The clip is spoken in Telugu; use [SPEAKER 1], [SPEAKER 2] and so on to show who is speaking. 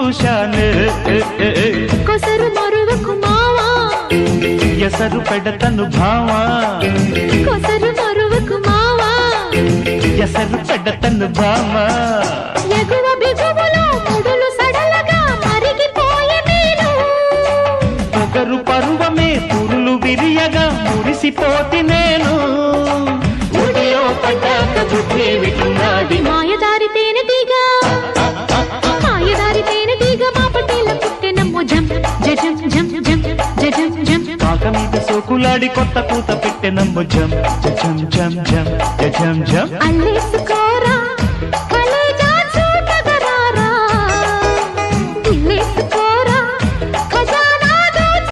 [SPEAKER 1] చూశాను
[SPEAKER 2] కొసరు మరువకు మావా
[SPEAKER 1] ఎసరు పెడతను భావా
[SPEAKER 2] కొసరు మరువకు మావా
[SPEAKER 1] ఎసరు పెడతను భావా
[SPEAKER 2] ఎగువ బిగువులో ముడులు సడలగా మరిగిపోయే నేను
[SPEAKER 1] పొగరు పరువమే పురులు విరియగా మురిసిపోతి నేను ఉడిలో పడ్డాక బుద్ధి విటున్నది
[SPEAKER 2] మాయదారి తేనె తీగ మాయదారి తేనె తీగ మా పటేల పుట్టెనమ్మో జం జం జం జం జం జం
[SPEAKER 1] పాక మీద సోకులాడి కొత్త కూత పెట్టెనమ్ము జం జం జం జం జం జం
[SPEAKER 2] అల్లేసుకో